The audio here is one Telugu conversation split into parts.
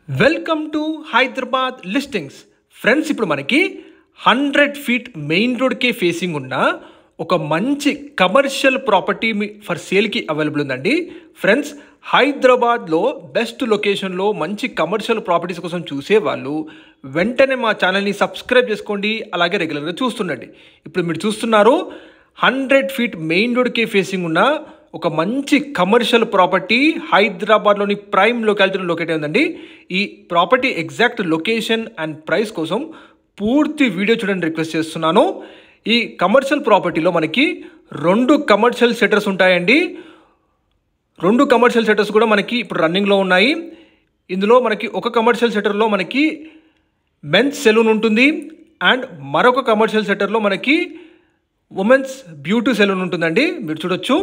Welcome to Hyderabad listings friends. ఇప్పుడు మనకి 100 ఫీట్ మెయిన్ రోడ్కి ఫేసింగ్ ఉన్న ఒక మంచి కమర్షియల్ ప్రాపర్టీ ఫర్ సేల్కి అవైలబుల్ ఉందండి. ఫ్రెండ్స్, హైదరాబాద్లో బెస్ట్ లొకేషన్లో మంచి కమర్షియల్ ప్రాపర్టీస్ కోసం చూసే వాళ్ళు వెంటనే మా ఛానల్ని సబ్స్క్రైబ్ చేసుకోండి, అలాగే రెగ్యులర్గా చూస్తుండండి. ఇప్పుడు మీరు చూస్తున్నారు 100 ఫీట్ మెయిన్ రోడ్కి ఫేసింగ్ ఉన్న ఒక మంచి కమర్షియల్ ప్రాపర్టీ హైదరాబాద్లోని ప్రైమ్ లొకాలిటీలో లొకేట్ అయిందండి. ఈ property exact location and price కోసం పూర్తి వీడియో చూడండి రిక్వెస్ట్ చేస్తున్నాను. ఈ కమర్షియల్ ప్రాపర్టీలో మనకి 2 కమర్షియల్ సెటర్స్ ఉంటాయండి. 2 కమర్షియల్ సెటర్స్ కూడా మనకి ఇప్పుడు రన్నింగ్లో ఉన్నాయి. ఇందులో మనకి ఒక కమర్షియల్ సెటర్లో మనకి మెన్స్ సెలూన్ ఉంటుంది అండ్ మరొక కమర్షియల్ సెటర్లో మనకి ఉమెన్స్ బ్యూటీ సెలూన్ ఉంటుందండి. మీరు చూడొచ్చు.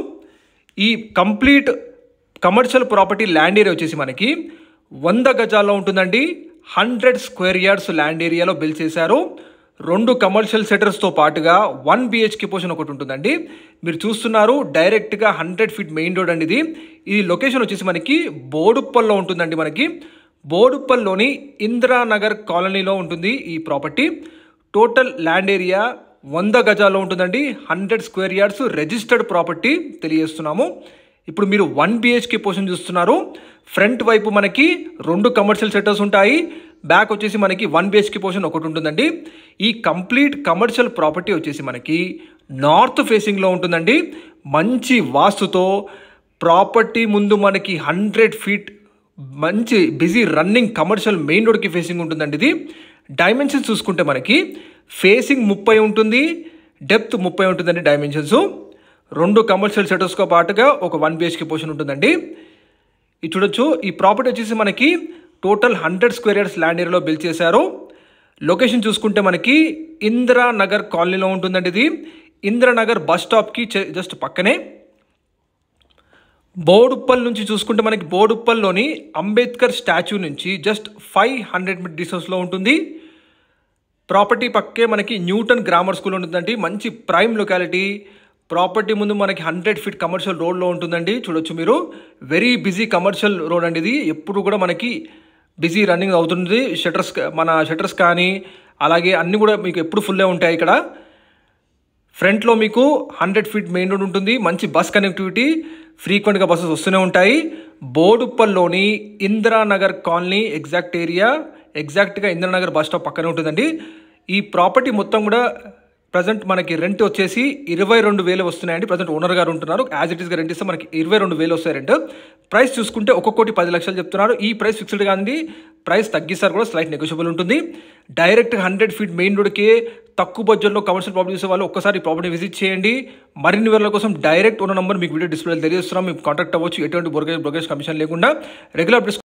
ఈ complete commercial property land area వచ్చేసి మనకి 100 గజాల్లో ఉంటుందండి. 100 స్క్వేర్ యార్డ్స్ ల్యాండ్ ఏరియాలో బిల్డ్ చేశారు. 2 కమర్షియల్ సెటర్స్తో పాటుగా 1 BHK పోర్షన్ ఒకటి ఉంటుందండి. మీరు చూస్తున్నారు డైరెక్ట్గా 100 ఫీట్ మెయిన్ రోడ్ అండి. ఈ లొకేషన్ వచ్చేసి మనకి బోడుప్పల్లో ఉంటుందండి. మనకి బోడుప్పల్లోని ఇందిరానగర్ కాలనీలో ఉంటుంది ఈ ప్రాపర్టీ. టోటల్ ల్యాండ్ ఏరియా 100 గజాల్లో ఉంటుందండి. 100 స్క్వేర్ యార్డ్స్ రిజిస్టర్డ్ ప్రాపర్టీ తెలియజేస్తున్నాము. ఇప్పుడు మీరు 1 BHK పోర్షన్ చూస్తున్నారు. ఫ్రంట్ వైపు మనకి 2 కమర్షియల్ సెటర్స్ ఉంటాయి. బ్యాక్ వచ్చేసి మనకి 1 BHK పోర్షన్ ఒకటి ఉంటుందండి. ఈ కంప్లీట్ కమర్షియల్ ప్రాపర్టీ వచ్చేసి మనకి నార్త్ ఫేసింగ్లో ఉంటుందండి. మంచి వాస్తుతో ప్రాపర్టీ ముందు మనకి 100 ఫీట్ మంచి బిజీ రన్నింగ్ కమర్షియల్ మెయిన్ రోడ్కి ఫేసింగ్ ఉంటుందండి. ఇది డైమెన్షన్స్ చూసుకుంటే మనకి ఫేసింగ్ 30 ఉంటుంది, డెప్త్ 30 ఉంటుందండి డైమెన్షన్స్. 2 కమర్షియల్ సెటర్స్తో పాటుగా ఒక 1 BHK పోర్షన్ ఉంటుందండి. ఇది చూడొచ్చు. ఈ ప్రాపర్టీ వచ్చేసి మనకి టోటల్ 100 స్క్వేర్ యార్డ్స్ ల్యాండ్ ఏరియాలో బిల్డ్ చేశారు. లొకేషన్ చూసుకుంటే మనకి ఇందిరానగర్ కాలనీలో ఉంటుందండి. ఇది ఇందిరానగర్ బస్ స్టాప్కి జస్ట్ పక్కనే. బోడుప్పల్ నుంచి చూసుకుంటే మనకి బోడుప్పల్లోని అంబేద్కర్ స్టాచ్యూ నుంచి జస్ట్ 500 మీటర్ డిస్టెన్స్లో ఉంటుంది. ప్రాపర్టీ పక్కే మనకి న్యూటన్ గ్రామర్ స్కూల్ ఉంటుందండి. మంచి ప్రైమ్ లొకాలిటీ. ప్రాపర్టీ ముందు మనకి 100 ఫీట్ కమర్షియల్ రోడ్లో ఉంటుందండి. చూడొచ్చు మీరు. వెరీ బిజీ కమర్షియల్ రోడ్ అండి ఇది. ఎప్పుడు కూడా మనకి బిజీ రన్నింగ్ అవుతుంది. మన షట్టర్స్ కానీ అలాగే అన్నీ కూడా మీకు ఎప్పుడు ఫుల్లే ఉంటాయి. ఇక్కడ ఫ్రంట్లో మీకు 100 ఫీట్ మెయిన్ రోడ్ ఉంటుంది. మంచి బస్ కనెక్టివిటీ, ఫ్రీక్వెంట్గా బస్సెస్ వస్తూనే ఉంటాయి. బోడుప్పల్లోని ఇందిరానగర్ కాలనీ ఎగ్జాక్ట్ ఏరియా, ఎగ్జాక్ట్గా ఇందిరానగర్ బస్ స్టాప్ పక్కనే ఉంటుందండి. ఈ ప్రాపర్టీ మొత్తం కూడా ప్రజెంట్ మనకి రెంట్ వచ్చేసి 22,000 వస్తున్నాయండి. ప్రజెంట్ ఓనర్ గారు ఉంటున్నారు. యాజ్ ఇట్ ఈస్గా రెంట్ ఇస్తే మనకి 22,000 వస్తాయి రెంట్. ప్రైస్ చూసుకుంటే 1,10,00,000 చెప్తున్నారు. ఈ ప్రైస్ ఫిక్స్డ్ కాండి. ప్రైస్ తగ్గిస్తారు కూడా, స్లైట్ నెగోషియబుల్ ఉంటుంది. డైరెక్ట్ 100 ఫీట్ మెయిన్ రోడ్కి తక్కువ బడ్జెట్లో కమర్షియల్ ప్రాపర్టీ చూసే వాళ్ళు ఒక్కసారి ప్రాపర్టీ విజిట్ చేయండి. మరిన్ని వివరాల కోసం డైరెక్ట్ ఉన్న నంబర్ మీకు వీడియో డిస్ప్లే తెలియజేస్తున్నాం. మీకు కాంటాక్ట్ అవ్వచ్చు. ఎటువంటి బ్రోకరేజ్ కమిషన్ లేకుండా రెగ్యులర్